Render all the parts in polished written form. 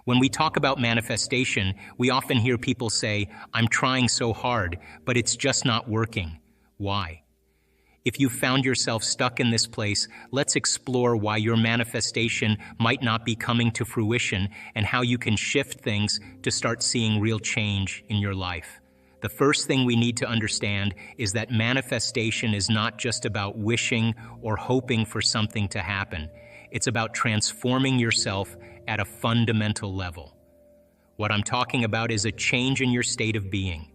When we talk about manifestation, we often hear people say, "I'm trying so hard, but it's just not working." Why? If you found yourself stuck in this place, let's explore why your manifestation might not be coming to fruition and how you can shift things to start seeing real change in your life. The first thing we need to understand is that manifestation is not just about wishing or hoping for something to happen. It's about transforming yourself at a fundamental level. What I'm talking about is a change in your state of being.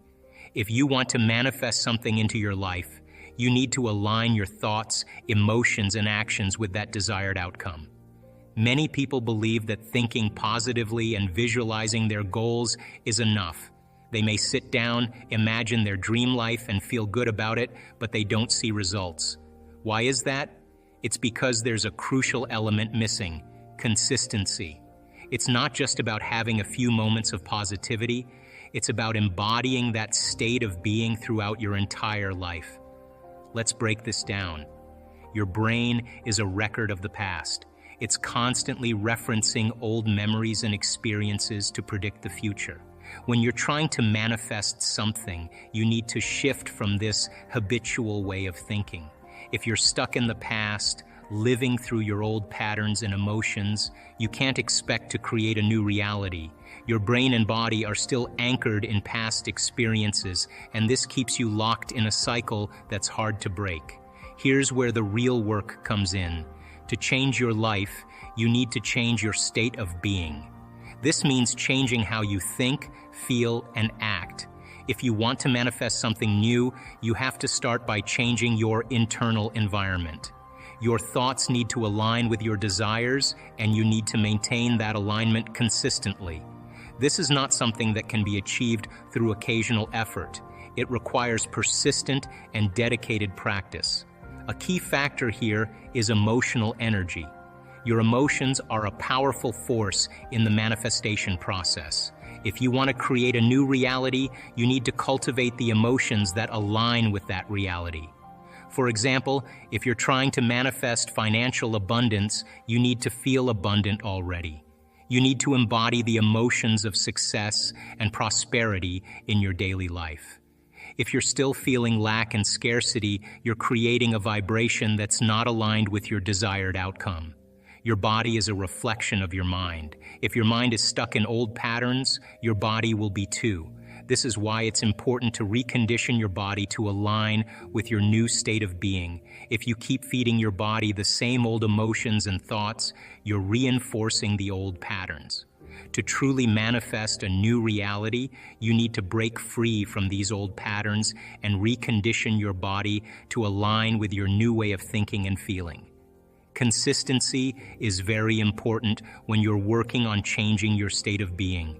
If you want to manifest something into your life, you need to align your thoughts, emotions, and actions with that desired outcome. Many people believe that thinking positively and visualizing their goals is enough. They may sit down, imagine their dream life, and feel good about it, but they don't see results. Why is that? It's because there's a crucial element missing: consistency. It's not just about having a few moments of positivity, it's about embodying that state of being throughout your entire life. Let's break this down. Your brain is a record of the past. It's constantly referencing old memories and experiences to predict the future. When you're trying to manifest something, you need to shift from this habitual way of thinking. If you're stuck in the past, living through your old patterns and emotions, you can't expect to create a new reality. Your brain and body are still anchored in past experiences, and this keeps you locked in a cycle that's hard to break. Here's where the real work comes in. To change your life, you need to change your state of being. This means changing how you think, feel, and act. If you want to manifest something new, you have to start by changing your internal environment. Your thoughts need to align with your desires, and you need to maintain that alignment consistently. This is not something that can be achieved through occasional effort. It requires persistent and dedicated practice. A key factor here is emotional energy. Your emotions are a powerful force in the manifestation process. If you want to create a new reality, you need to cultivate the emotions that align with that reality. For example, if you're trying to manifest financial abundance, you need to feel abundant already. You need to embody the emotions of success and prosperity in your daily life. If you're still feeling lack and scarcity, you're creating a vibration that's not aligned with your desired outcome. Your body is a reflection of your mind. If your mind is stuck in old patterns, your body will be too. This is why it's important to recondition your body to align with your new state of being. If you keep feeding your body the same old emotions and thoughts, you're reinforcing the old patterns. To truly manifest a new reality, you need to break free from these old patterns and recondition your body to align with your new way of thinking and feeling. Consistency is very important when you're working on changing your state of being.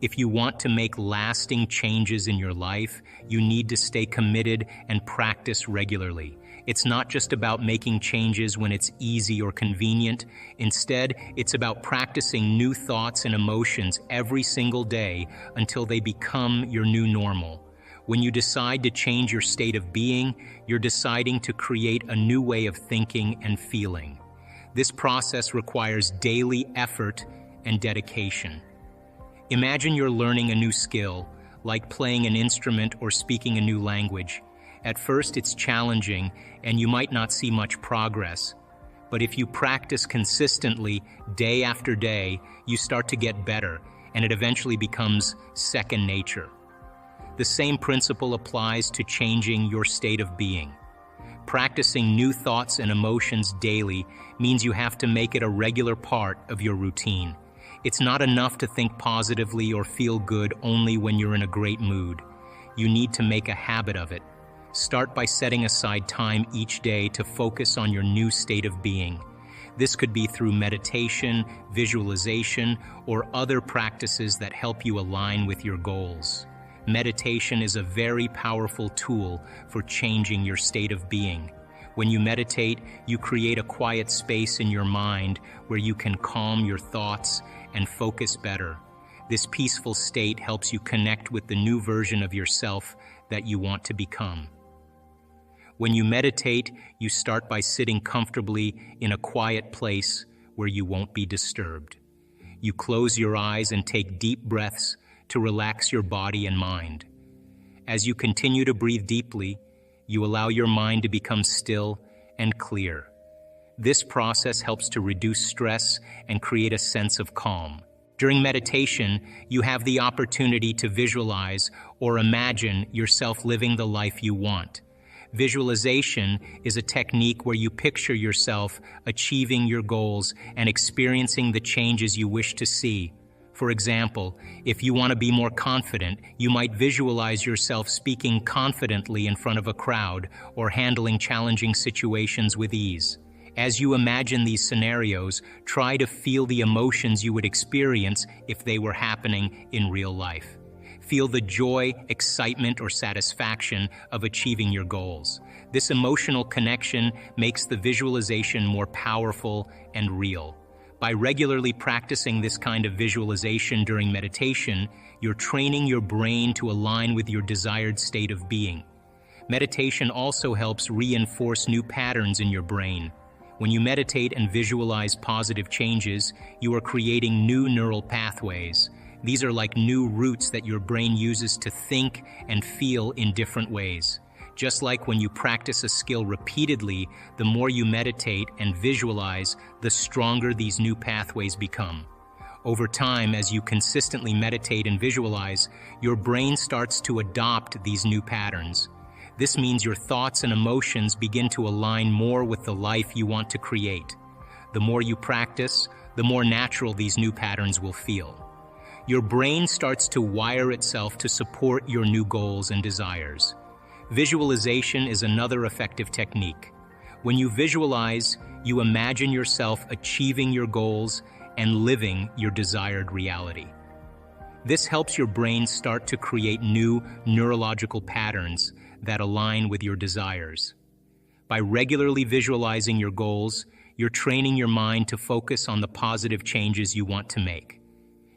If you want to make lasting changes in your life, you need to stay committed and practice regularly. It's not just about making changes when it's easy or convenient. Instead, it's about practicing new thoughts and emotions every single day until they become your new normal. When you decide to change your state of being, you're deciding to create a new way of thinking and feeling. This process requires daily effort and dedication. Imagine you're learning a new skill, like playing an instrument or speaking a new language. At first, it's challenging, and you might not see much progress. But if you practice consistently, day after day, you start to get better, and it eventually becomes second nature. The same principle applies to changing your state of being. Practicing new thoughts and emotions daily means you have to make it a regular part of your routine. It's not enough to think positively or feel good only when you're in a great mood. You need to make a habit of it. Start by setting aside time each day to focus on your new state of being. This could be through meditation, visualization, or other practices that help you align with your goals. Meditation is a very powerful tool for changing your state of being. When you meditate, you create a quiet space in your mind where you can calm your thoughts and focus better. This peaceful state helps you connect with the new version of yourself that you want to become. When you meditate, you start by sitting comfortably in a quiet place where you won't be disturbed. You close your eyes and take deep breaths to relax your body and mind. As you continue to breathe deeply, you allow your mind to become still and clear. This process helps to reduce stress and create a sense of calm. During meditation, you have the opportunity to visualize or imagine yourself living the life you want. Visualization is a technique where you picture yourself achieving your goals and experiencing the changes you wish to see. For example, if you want to be more confident, you might visualize yourself speaking confidently in front of a crowd or handling challenging situations with ease. As you imagine these scenarios, try to feel the emotions you would experience if they were happening in real life. Feel the joy, excitement, or satisfaction of achieving your goals. This emotional connection makes the visualization more powerful and real. By regularly practicing this kind of visualization during meditation, you're training your brain to align with your desired state of being. Meditation also helps reinforce new patterns in your brain. When you meditate and visualize positive changes, you are creating new neural pathways. These are like new routes that your brain uses to think and feel in different ways. Just like when you practice a skill repeatedly, the more you meditate and visualize, the stronger these new pathways become. Over time, as you consistently meditate and visualize, your brain starts to adopt these new patterns. This means your thoughts and emotions begin to align more with the life you want to create. The more you practice, the more natural these new patterns will feel. Your brain starts to wire itself to support your new goals and desires. Visualization is another effective technique. When you visualize, you imagine yourself achieving your goals and living your desired reality. This helps your brain start to create new neurological patterns that align with your desires. By regularly visualizing your goals, you're training your mind to focus on the positive changes you want to make.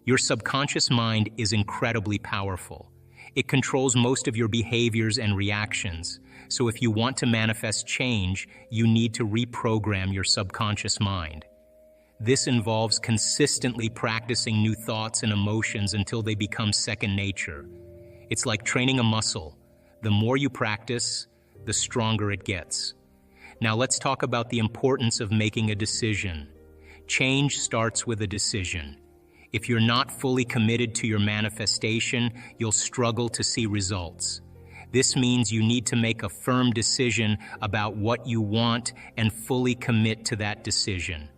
Your subconscious mind is incredibly powerful. It controls most of your behaviors and reactions, so if you want to manifest change, you need to reprogram your subconscious mind. This involves consistently practicing new thoughts and emotions until they become second nature. It's like training a muscle. The more you practice, the stronger it gets. Now let's talk about the importance of making a decision. Change starts with a decision. If you're not fully committed to your manifestation, you'll struggle to see results. This means you need to make a firm decision about what you want and fully commit to that decision.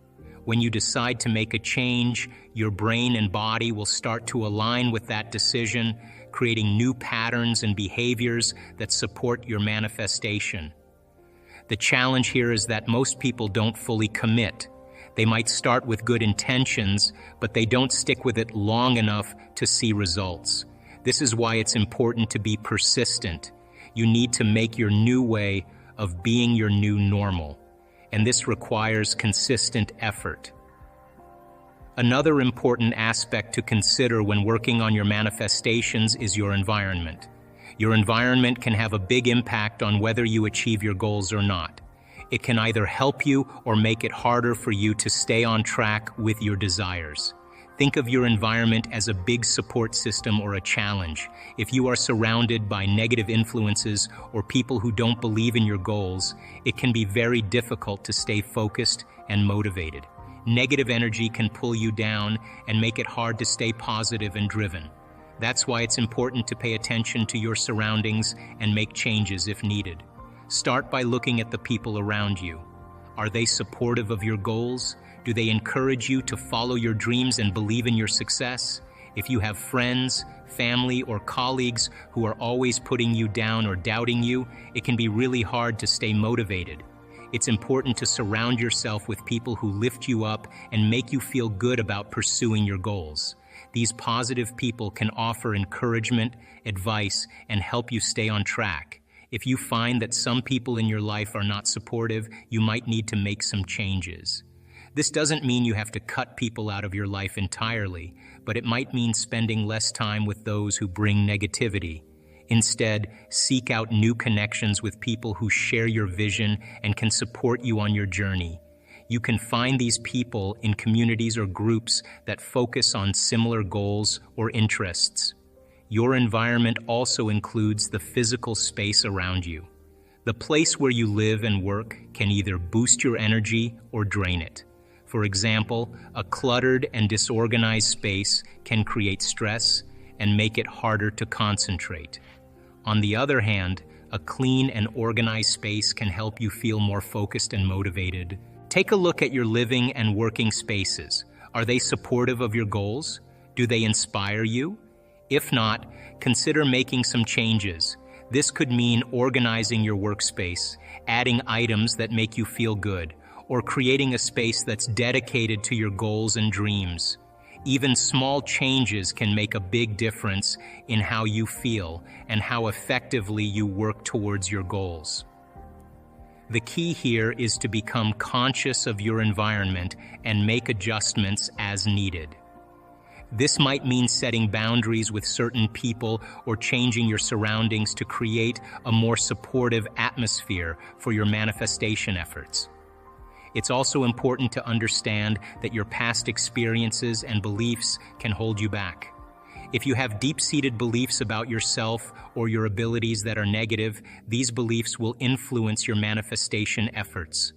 When you decide to make a change, your brain and body will start to align with that decision, creating new patterns and behaviors that support your manifestation. The challenge here is that most people don't fully commit. They might start with good intentions, but they don't stick with it long enough to see results. This is why it's important to be persistent. You need to make your new way of being your new normal, and this requires consistent effort. Another important aspect to consider when working on your manifestations is your environment. Your environment can have a big impact on whether you achieve your goals or not. It can either help you or make it harder for you to stay on track with your desires. Think of your environment as a big support system or a challenge. If you are surrounded by negative influences or people who don't believe in your goals, it can be very difficult to stay focused and motivated. Negative energy can pull you down and make it hard to stay positive and driven. That's why it's important to pay attention to your surroundings and make changes if needed. Start by looking at the people around you. Are they supportive of your goals? Do they encourage you to follow your dreams and believe in your success? If you have friends, family, or colleagues who are always putting you down or doubting you, it can be really hard to stay motivated. It's important to surround yourself with people who lift you up and make you feel good about pursuing your goals. These positive people can offer encouragement, advice, and help you stay on track. If you find that some people in your life are not supportive, you might need to make some changes. This doesn't mean you have to cut people out of your life entirely, but it might mean spending less time with those who bring negativity. Instead, seek out new connections with people who share your vision and can support you on your journey. You can find these people in communities or groups that focus on similar goals or interests. Your environment also includes the physical space around you. The place where you live and work can either boost your energy or drain it. For example, a cluttered and disorganized space can create stress and make it harder to concentrate. On the other hand, a clean and organized space can help you feel more focused and motivated. Take a look at your living and working spaces. Are they supportive of your goals? Do they inspire you? If not, consider making some changes. This could mean organizing your workspace, adding items that make you feel good, or creating a space that's dedicated to your goals and dreams. Even small changes can make a big difference in how you feel and how effectively you work towards your goals. The key here is to become conscious of your environment and make adjustments as needed. This might mean setting boundaries with certain people or changing your surroundings to create a more supportive atmosphere for your manifestation efforts. It's also important to understand that your past experiences and beliefs can hold you back. If you have deep-seated beliefs about yourself or your abilities that are negative, these beliefs will influence your manifestation efforts.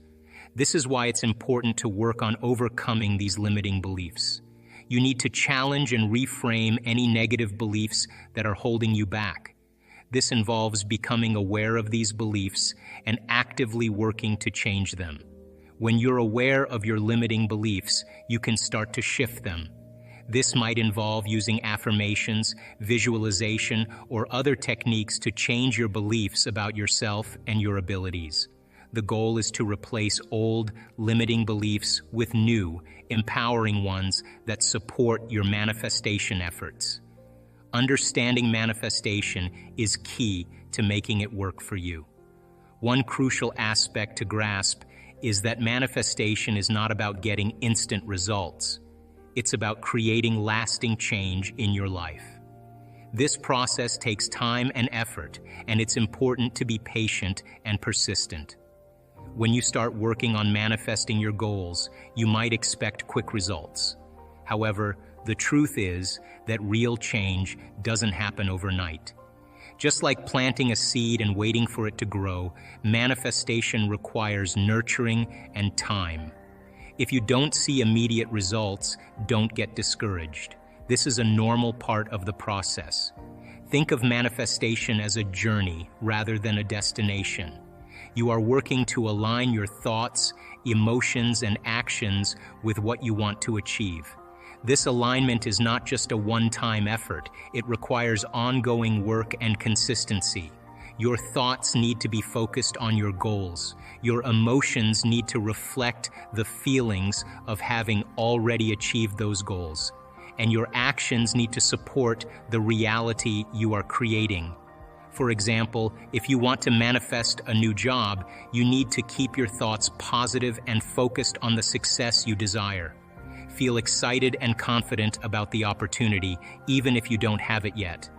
This is why it's important to work on overcoming these limiting beliefs. You need to challenge and reframe any negative beliefs that are holding you back. This involves becoming aware of these beliefs and actively working to change them. When you're aware of your limiting beliefs, you can start to shift them. This might involve using affirmations, visualization, or other techniques to change your beliefs about yourself and your abilities. The goal is to replace old, limiting beliefs with new, empowering ones that support your manifestation efforts. Understanding manifestation is key to making it work for you. One crucial aspect to grasp is that manifestation is not about getting instant results. It's about creating lasting change in your life. This process takes time and effort, and it's important to be patient and persistent. When you start working on manifesting your goals, you might expect quick results. However, the truth is that real change doesn't happen overnight. Just like planting a seed and waiting for it to grow, manifestation requires nurturing and time. If you don't see immediate results, don't get discouraged. This is a normal part of the process. Think of manifestation as a journey rather than a destination. You are working to align your thoughts, emotions, and actions with what you want to achieve. This alignment is not just a one-time effort. It requires ongoing work and consistency. Your thoughts need to be focused on your goals. Your emotions need to reflect the feelings of having already achieved those goals. And your actions need to support the reality you are creating. For example, if you want to manifest a new job, you need to keep your thoughts positive and focused on the success you desire. Feel excited and confident about the opportunity, even if you don't have it yet.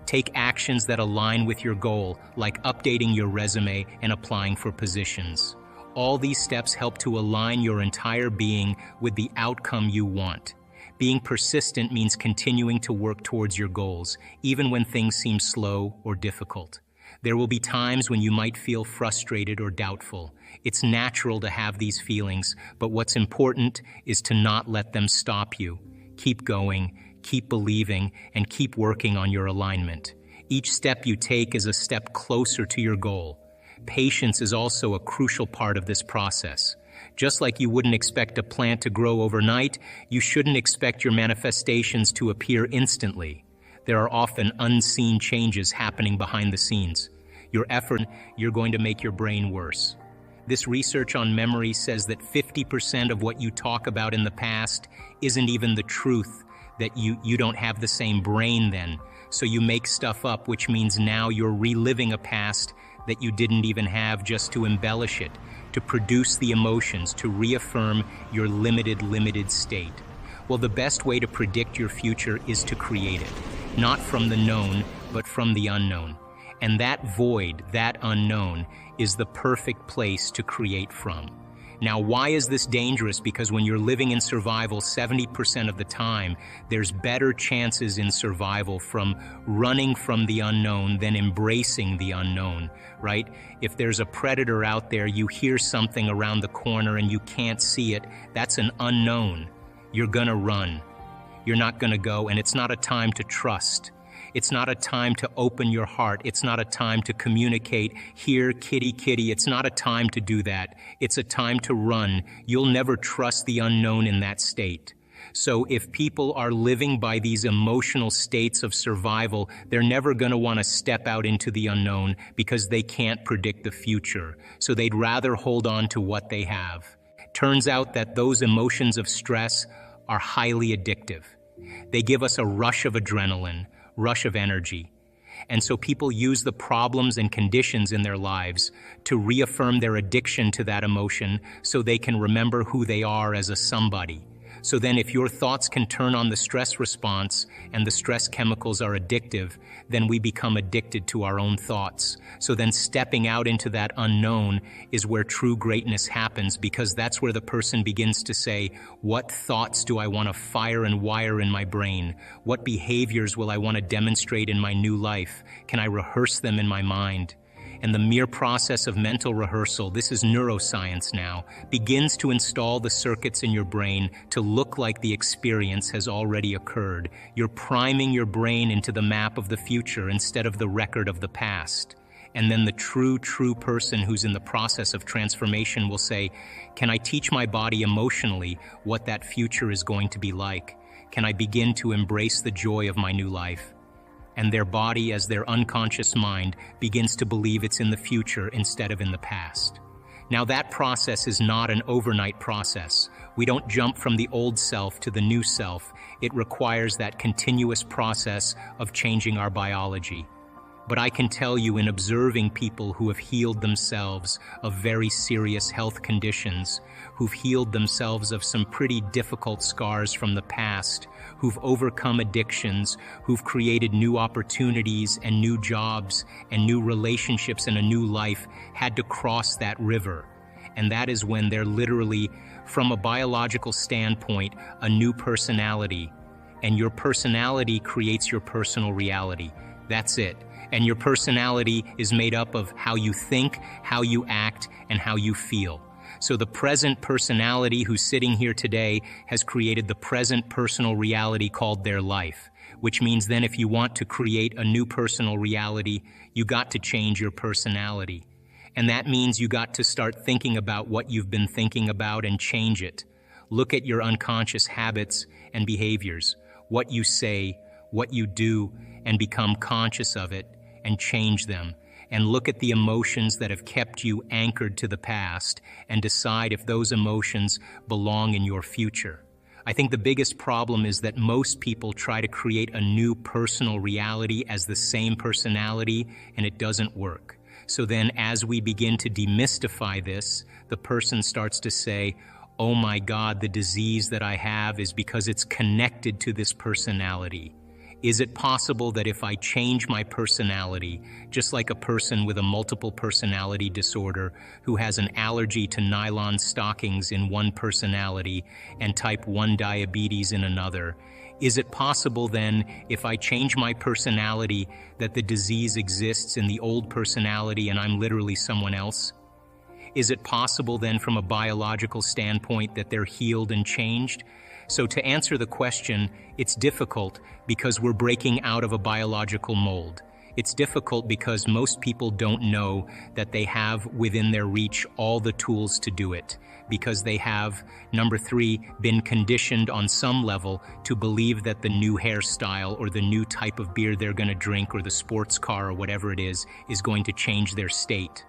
Take actions that align with your goal, like updating your resume and applying for positions. All these steps help to align your entire being with the outcome you want. Being persistent means continuing to work towards your goals, even when things seem slow or difficult. There will be times when you might feel frustrated or doubtful. It's natural to have these feelings, but what's important is to not let them stop you. Keep going, keep believing, and keep working on your alignment. Each step you take is a step closer to your goal. Patience is also a crucial part of this process. Just like you wouldn't expect a plant to grow overnight, you shouldn't expect your manifestations to appear instantly. There are often unseen changes happening behind the scenes. Your effort, you're going to make your brain worse. This research on memory says that 50% of what you talk about in the past isn't even the truth, that you don't have the same brain then. So you make stuff up, which means now you're reliving a past that you didn't even have just to embellish it, to produce the emotions, to reaffirm your limited state. Well, the best way to predict your future is to create it, not from the known, but from the unknown. And that void, that unknown, is the perfect place to create from. Now, why is this dangerous? Because when you're living in survival 70% of the time, there's better chances in survival from running from the unknown than embracing the unknown, right? If there's a predator out there, you hear something around the corner and you can't see it, that's an unknown. You're gonna run. You're not gonna go, and it's not a time to trust. It's not a time to open your heart. It's not a time to communicate, here, kitty, kitty. It's not a time to do that. It's a time to run. You'll never trust the unknown in that state. So if people are living by these emotional states of survival, they're never going to want to step out into the unknown because they can't predict the future. So they'd rather hold on to what they have. Turns out that those emotions of stress are highly addictive. They give us a rush of adrenaline, rush of energy. And so people use the problems and conditions in their lives to reaffirm their addiction to that emotion so they can remember who they are as a somebody. So then if your thoughts can turn on the stress response and the stress chemicals are addictive, then we become addicted to our own thoughts. So then stepping out into that unknown is where true greatness happens, because that's where the person begins to say, what thoughts do I want to fire and wire in my brain? What behaviors will I want to demonstrate in my new life? Can I rehearse them in my mind? And the mere process of mental rehearsal, this is neuroscience now, begins to install the circuits in your brain to look like the experience has already occurred. You're priming your brain into the map of the future instead of the record of the past. And then the true person who's in the process of transformation will say, can I teach my body emotionally what that future is going to be like? Can I begin to embrace the joy of my new life? And their body, as their unconscious mind, begins to believe it's in the future instead of in the past. Now, that process is not an overnight process. We don't jump from the old self to the new self. It requires that continuous process of changing our biology. But I can tell you, in observing people who have healed themselves of very serious health conditions, who've healed themselves of some pretty difficult scars from the past, who've overcome addictions, who've created new opportunities and new jobs and new relationships and a new life, had to cross that river. And that is when they're literally, from a biological standpoint, a new personality. And your personality creates your personal reality. That's it. And your personality is made up of how you think, how you act, and how you feel. So the present personality who's sitting here today has created the present personal reality called their life, which means then if you want to create a new personal reality, you got to change your personality. And that means you got to start thinking about what you've been thinking about and change it. Look at your unconscious habits and behaviors, what you say, what you do, and become conscious of it and change them. And look at the emotions that have kept you anchored to the past and decide if those emotions belong in your future. I think the biggest problem is that most people try to create a new personal reality as the same personality, and it doesn't work. So then as we begin to demystify this, the person starts to say, oh my God, the disease that I have is because it's connected to this personality. Is it possible that if I change my personality, just like a person with a multiple personality disorder who has an allergy to nylon stockings in one personality and type 1 diabetes in another, is it possible then, if I change my personality, that the disease exists in the old personality and I'm literally someone else? Is it possible then, from a biological standpoint, that they're healed and changed? So to answer the question, it's difficult because we're breaking out of a biological mold. It's difficult because most people don't know that they have within their reach all the tools to do it, because they have, number 3, been conditioned on some level to believe that the new hairstyle or the new type of beer they're going to drink or the sports car or whatever it is going to change their state.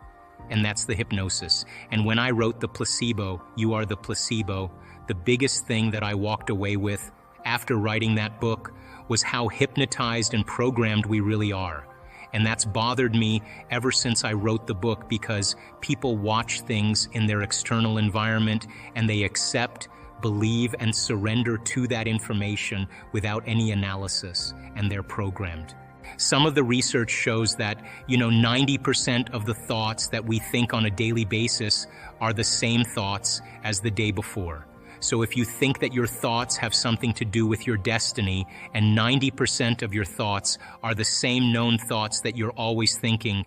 And that's the hypnosis. And when I wrote The Placebo, You Are the Placebo, the biggest thing that I walked away with after writing that book was how hypnotized and programmed we really are. And that's bothered me ever since I wrote the book, because people watch things in their external environment and they accept, believe, and surrender to that information without any analysis, and they're programmed. Some of the research shows that, 90% of the thoughts that we think on a daily basis are the same thoughts as the day before. So if you think that your thoughts have something to do with your destiny, and 90% of your thoughts are the same known thoughts that you're always thinking,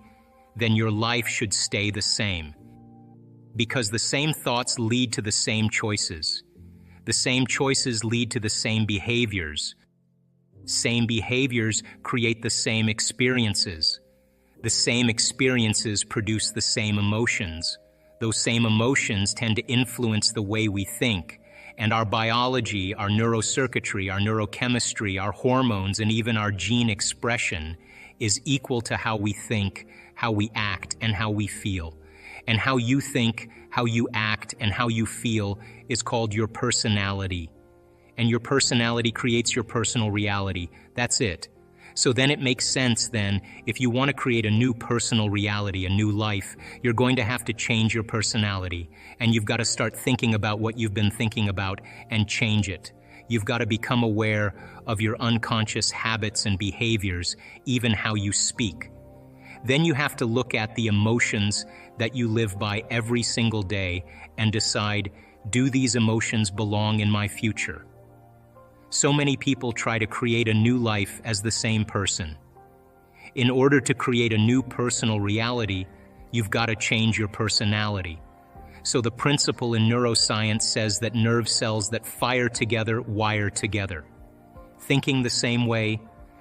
then your life should stay the same. Because the same thoughts lead to the same choices. The same choices lead to the same behaviors. Same behaviors create the same experiences. The same experiences produce the same emotions. Those same emotions tend to influence the way we think, and our biology, our neurocircuitry, our neurochemistry, our hormones, and even our gene expression is equal to how we think, how we act, and how we feel. And how you think, how you act, and how you feel is called your personality. And your personality creates your personal reality. That's it. So then it makes sense then, if you want to create a new personal reality, a new life, you're going to have to change your personality. And you've got to start thinking about what you've been thinking about and change it. You've got to become aware of your unconscious habits and behaviors, even how you speak. Then you have to look at the emotions that you live by every single day and decide, do these emotions belong in my future? So many people try to create a new life as the same person. In order to create a new personal reality, you've got to change your personality. So the principle in neuroscience says that nerve cells that fire together wire together. Thinking the same way,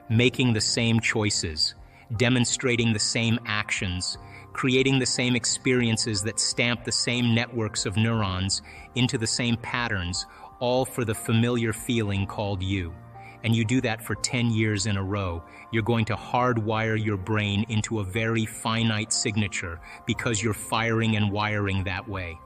making the same choices, demonstrating the same actions, creating the same experiences that stamp the same networks of neurons into the same patterns, all for the familiar feeling called you. And you do that for 10 years in a row, you're going to hardwire your brain into a very finite signature because you're firing and wiring that way.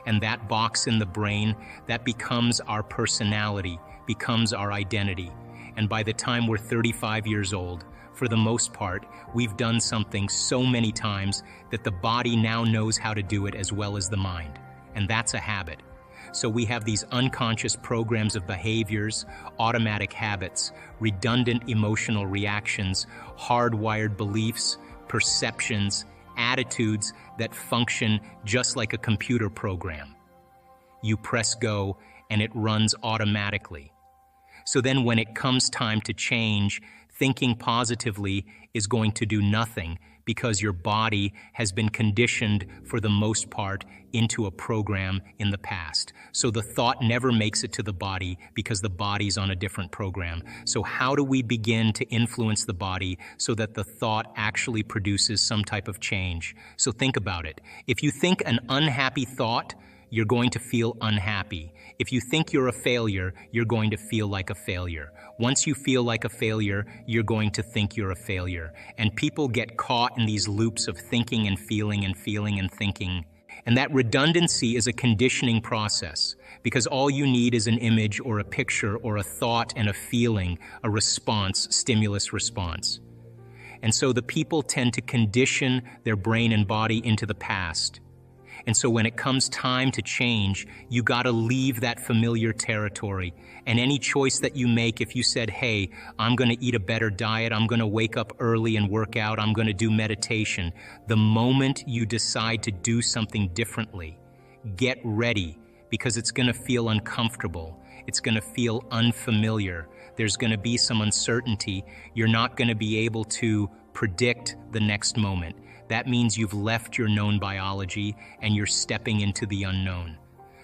And that box in the brain, that becomes our personality, becomes our identity. And by the time we're 35 years old, for the most part, we've done something so many times that the body now knows how to do it as well as the mind. And that's a habit. So we have these unconscious programs of behaviors, automatic habits, redundant emotional reactions, hardwired beliefs, perceptions, attitudes that function just like a computer program. You press go and it runs automatically. So then when it comes time to change, thinking positively is going to do nothing because your body has been conditioned for the most part into a program in the past. So the thought never makes it to the body because the body's on a different program. So how do we begin to influence the body so that the thought actually produces some type of change? So think about it. If you think an unhappy thought, you're going to feel unhappy. If you think you're a failure, you're going to feel like a failure. Once you feel like a failure, you're going to think you're a failure. And people get caught in these loops of thinking and feeling and feeling and thinking. And that redundancy is a conditioning process because all you need is an image or a picture or a thought and a feeling, a response, stimulus response. And so the people tend to condition their brain and body into the past. And so when it comes time to change, you got to leave that familiar territory. And any choice that you make, if you said, hey, I'm going to eat a better diet, I'm going to wake up early and work out, I'm going to do meditation, the moment you decide to do something differently, get ready because it's going to feel uncomfortable. It's going to feel unfamiliar. There's going to be some uncertainty. You're not going to be able to predict the next moment. That means you've left your known biology and you're stepping into the unknown.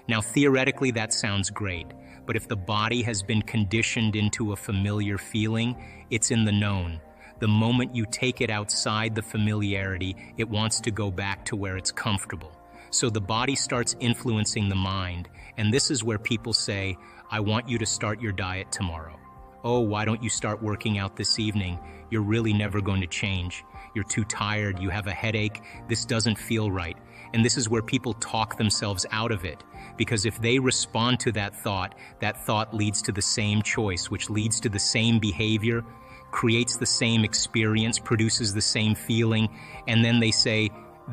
Now, theoretically, that sounds great, but if the body has been conditioned into a familiar feeling, it's in the known. The moment you take it outside the familiarity, it wants to go back to where it's comfortable. So the body starts influencing the mind, and this is where people say, I want you to start your diet tomorrow. Oh, why don't you start working out this evening? You're really never going to change. You're too tired, you have a headache, this doesn't feel right. And this is where people talk themselves out of it. Because if they respond to that thought leads to the same choice, which leads to the same behavior, creates the same experience, produces the same feeling, and then they say,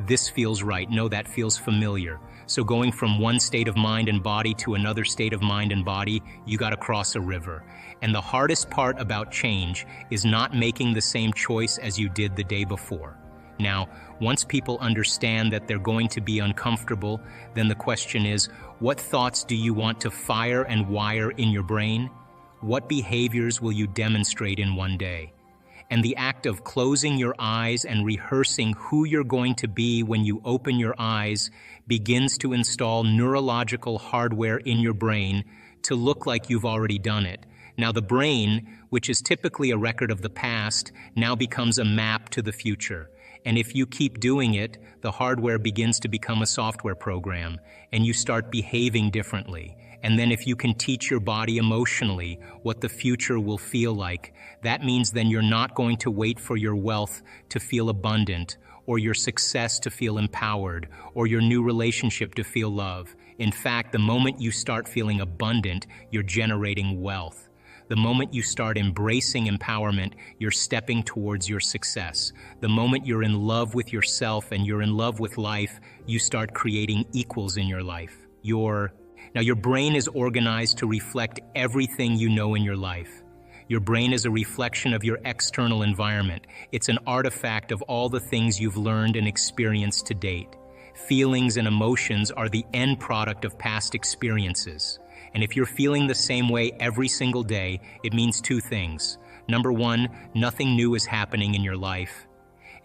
This feels right. No, that feels familiar. So going from one state of mind and body to another state of mind and body, you got to cross a river. And the hardest part about change is not making the same choice as you did the day before. Now, once people understand that they're going to be uncomfortable, then the question is, what thoughts do you want to fire and wire in your brain? What behaviors will you demonstrate in one day? And the act of closing your eyes and rehearsing who you're going to be when you open your eyes begins to install neurological hardware in your brain to look like you've already done it. Now the brain, which is typically a record of the past, now becomes a map to the future. And if you keep doing it, the hardware begins to become a software program, and you start behaving differently. And then if you can teach your body emotionally what the future will feel like, that means then you're not going to wait for your wealth to feel abundant, or your success to feel empowered, or your new relationship to feel love. In fact, the moment you start feeling abundant, you're generating wealth. The moment you start embracing empowerment, you're stepping towards your success. The moment you're in love with yourself and you're in love with life, you start creating equals in your life. Now, your brain is organized to reflect everything you know in your life. Your brain is a reflection of your external environment. It's an artifact of all the things you've learned and experienced to date. Feelings and emotions are the end product of past experiences. And if you're feeling the same way every single day, it means two things. Number one, nothing new is happening in your life.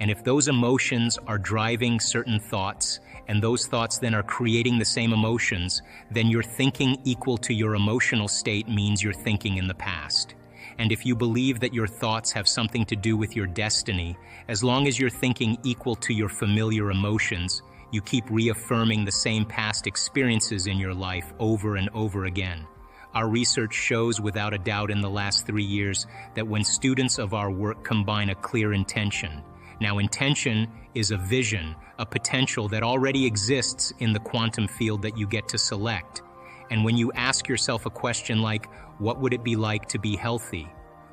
And if those emotions are driving certain thoughts, and those thoughts then are creating the same emotions, then your thinking equal to your emotional state means you're thinking in the past. And if you believe that your thoughts have something to do with your destiny, as long as you're thinking equal to your familiar emotions, you keep reaffirming the same past experiences in your life over and over again. Our research shows without a doubt in the last 3 years that when students of our work combine a clear intention, now intention is a vision, a potential that already exists in the quantum field that you get to select. And when you ask yourself a question like, what would it be like to be healthy?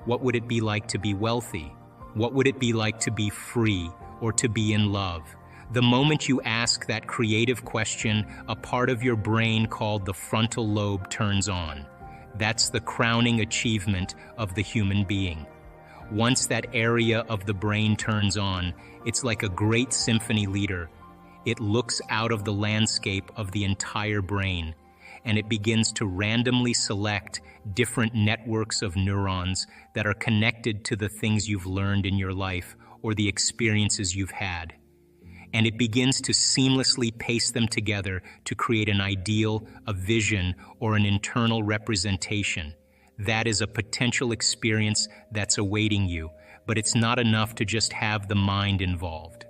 What would it be like to be wealthy? What would it be like to be free or to be in love? The moment you ask that creative question, a part of your brain called the frontal lobe turns on. That's the crowning achievement of the human being. Once that area of the brain turns on, it's like a great symphony leader. It looks out of the landscape of the entire brain, and it begins to randomly select different networks of neurons that are connected to the things you've learned in your life or the experiences you've had. And it begins to seamlessly paste them together to create an ideal, a vision, or an internal representation. That is a potential experience that's awaiting you, but it's not enough to just have the mind involved.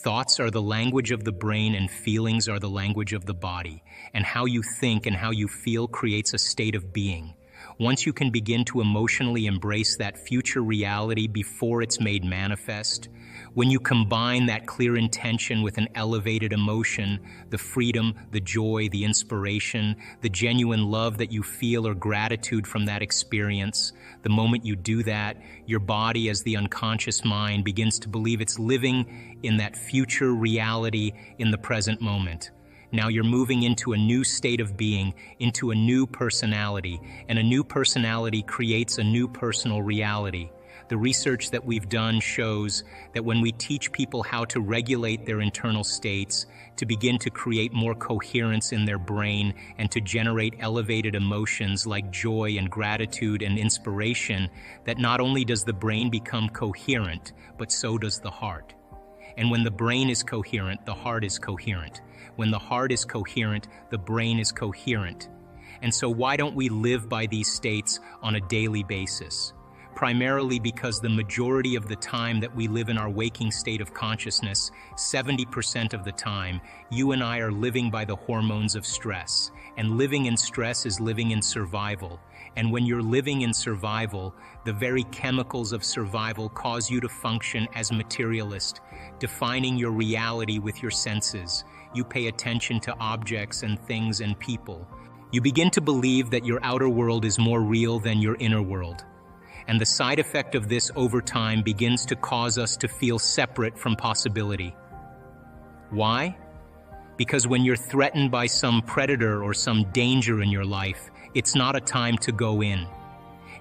Thoughts are the language of the brain and feelings are the language of the body, and how you think and how you feel creates a state of being. Once you can begin to emotionally embrace that future reality before it's made manifest, when you combine that clear intention with an elevated emotion, the freedom, the joy, the inspiration, the genuine love that you feel or gratitude from that experience, the moment you do that, your body as the unconscious mind begins to believe it's living in that future reality in the present moment. Now you're moving into a new state of being, into a new personality, and a new personality creates a new personal reality. The research that we've done shows that when we teach people how to regulate their internal states, to begin to create more coherence in their brain, and to generate elevated emotions like joy and gratitude and inspiration, that not only does the brain become coherent, but so does the heart. And when the brain is coherent, the heart is coherent. When the heart is coherent, the brain is coherent. And so why don't we live by these states on a daily basis? Primarily because the majority of the time that we live in our waking state of consciousness, 70% of the time, you and I are living by the hormones of stress. And living in stress is living in survival. And when you're living in survival, the very chemicals of survival cause you to function as materialist, defining your reality with your senses. You pay attention to objects and things and people. You begin to believe that your outer world is more real than your inner world. And the side effect of this over time begins to cause us to feel separate from possibility. Why? Because when you're threatened by some predator or some danger in your life, it's not a time to go in.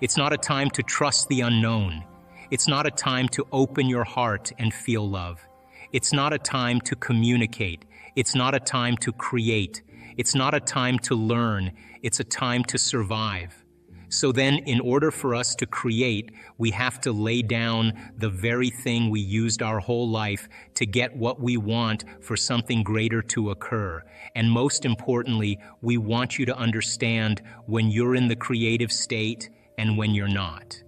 It's not a time to trust the unknown. It's not a time to open your heart and feel love. It's not a time to communicate. It's not a time to create. It's not a time to learn. It's a time to survive. So then, in order for us to create, we have to lay down the very thing we used our whole life to get what we want for something greater to occur. And most importantly, we want you to understand when you're in the creative state and when you're not.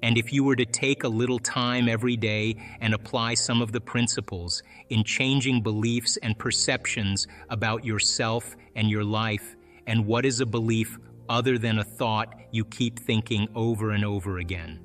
And if you were to take a little time every day and apply some of the principles in changing beliefs and perceptions about yourself and your life, and what is a belief other than a thought you keep thinking over and over again.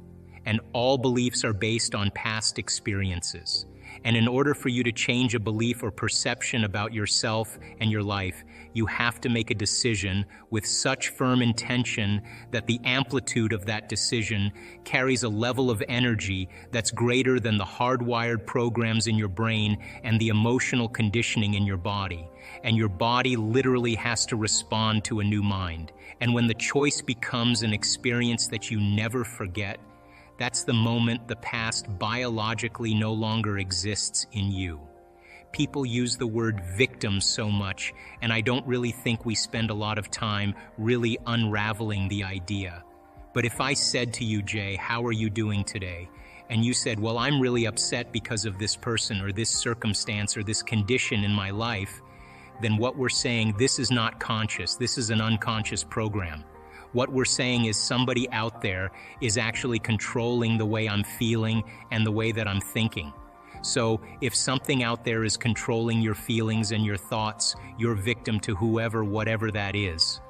And all beliefs are based on past experiences. And in order for you to change a belief or perception about yourself and your life, you have to make a decision with such firm intention that the amplitude of that decision carries a level of energy that's greater than the hardwired programs in your brain and the emotional conditioning in your body. And your body literally has to respond to a new mind. And when the choice becomes an experience that you never forget, that's the moment the past biologically no longer exists in you. People use the word victim so much, and I don't really think we spend a lot of time really unraveling the idea. But if I said to you, Jay, how are you doing today? And you said, well, I'm really upset because of this person or this circumstance or this condition in my life, then what we're saying, this is not conscious, this is an unconscious program. What we're saying is somebody out there is actually controlling the way I'm feeling and the way that I'm thinking. So if something out there is controlling your feelings and your thoughts, you're victim to whoever, whatever that is.